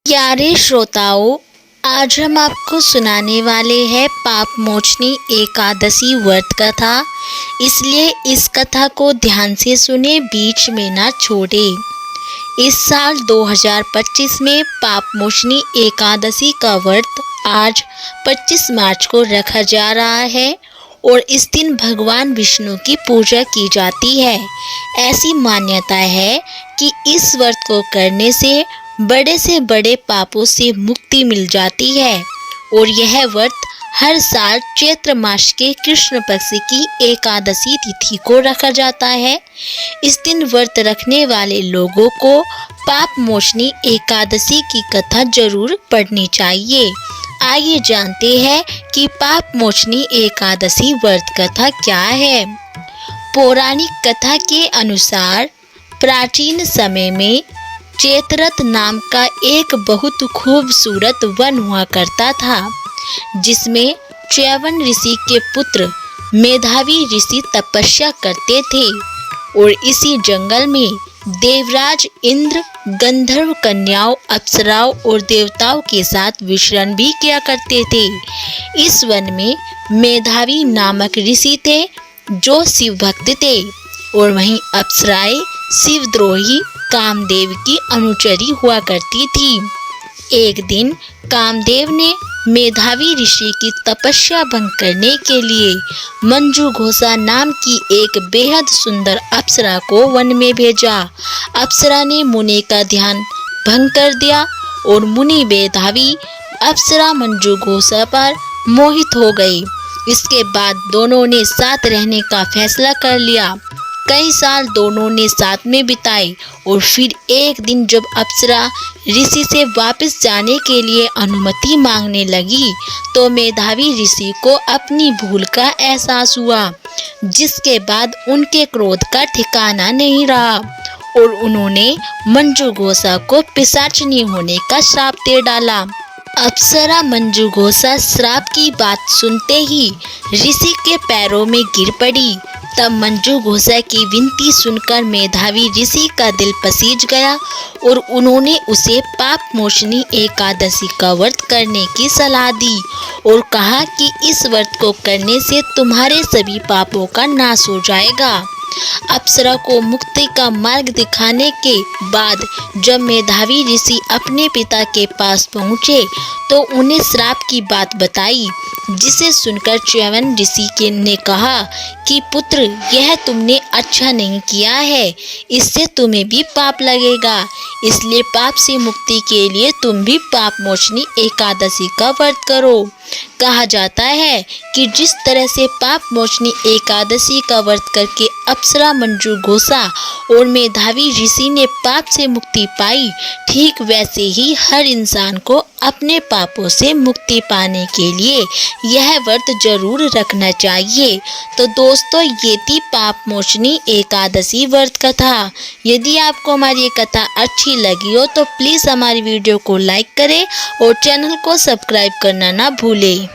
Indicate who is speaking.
Speaker 1: प्यारे श्रोताओं, आज हम आपको सुनाने वाले हैं पाप मोचनी एकादशी व्रत कथा। इसलिए इस कथा को ध्यान से सुने, बीच में ना छोड़े। इस साल 2025 में पाप मोचनी एकादशी का व्रत आज 25 मार्च को रखा जा रहा है और इस दिन भगवान विष्णु की पूजा की जाती है। ऐसी मान्यता है कि इस व्रत को करने से बड़े से बड़े पापों से मुक्ति मिल जाती है और यह व्रत हर साल चैत्र मास के कृष्ण पक्ष की एकादशी तिथि को रखा जाता है। इस दिन व्रत रखने वाले लोगों को पाप मोचनी एकादशी की कथा जरूर पढ़नी चाहिए। आइए जानते हैं कि पाप मोचनी एकादशी व्रत कथा क्या है। पौराणिक कथा के अनुसार प्राचीन समय में चैत्ररथ नाम का एक बहुत खूबसूरत वन हुआ करता था, जिसमें च्यवन ऋषि के पुत्र मेधावी ऋषि तपस्या करते थे और इसी जंगल में देवराज इंद्र गंधर्व कन्याओं, अप्सराओं और देवताओं के साथ विचरण भी किया करते थे। इस वन में मेधावी नामक ऋषि थे जो शिव भक्त थे और वहीं अप्सराएं शिवद्रोही कामदेव की अनुचरी हुआ करती थी। एक दिन कामदेव ने मेधावी ऋषि की तपस्या भंग करने के लिए मंजू घोषा नाम की एक बेहद सुंदर अप्सरा को वन में भेजा। अप्सरा ने मुनि का ध्यान भंग कर दिया और मुनि मेधावी अप्सरा मंजू घोषा पर मोहित हो गई। इसके बाद दोनों ने साथ रहने का फैसला कर लिया। कई साल दोनों ने साथ में बिताए और फिर एक दिन जब अप्सरा ऋषि से वापस जाने के लिए अनुमति मांगने लगी तो मेधावी ऋषि को अपनी भूल का एहसास हुआ, जिसके बाद उनके क्रोध का ठिकाना नहीं रहा और उन्होंने मंजू घोषा को पिशाचिनी होने का श्राप दे डाला। अप्सरा मंजू घोषा श्राप की बात सुनते ही ऋषि के पैरों में गिर पड़ी। तब मंजू घोषा की विनती सुनकर मेधावी ऋषि का दिल पसीज गया और उन्होंने उसे पाप मोचनी एकादशी का व्रत करने की सलाह दी और कहा कि इस व्रत को करने से तुम्हारे सभी पापों का नाश हो जाएगा। अप्सरा को मुक्ति का मार्ग दिखाने के बाद जब मेधावी ऋषि अपने पिता के पास पहुँचे तो उन्हें श्राप की बात बताई, जिसे सुनकर च्यवन ऋषि ने कहा कि पुत्र, यह तुमने अच्छा नहीं किया है, इससे तुम्हें भी पाप लगेगा। इसलिए पाप से मुक्ति के लिए तुम भी पाप मोचनी एकादशी का व्रत करो। कहा जाता है कि जिस तरह से पाप मोचनी एकादशी का व्रत करके अप्सरा मंजू घोषा और मेधावी ऋषि ने पाप से मुक्ति पाई, ठीक वैसे ही हर इंसान को अपने पापों से मुक्ति पाने के लिए यह व्रत जरूर रखना चाहिए। तो दोस्तों, ये थी पाप मोचनी एकादशी व्रत कथा। यदि आपको हमारी ये कथा अच्छी लगी हो तो प्लीज़ हमारी वीडियो को लाइक करें और चैनल को सब्सक्राइब करना ना भूलें।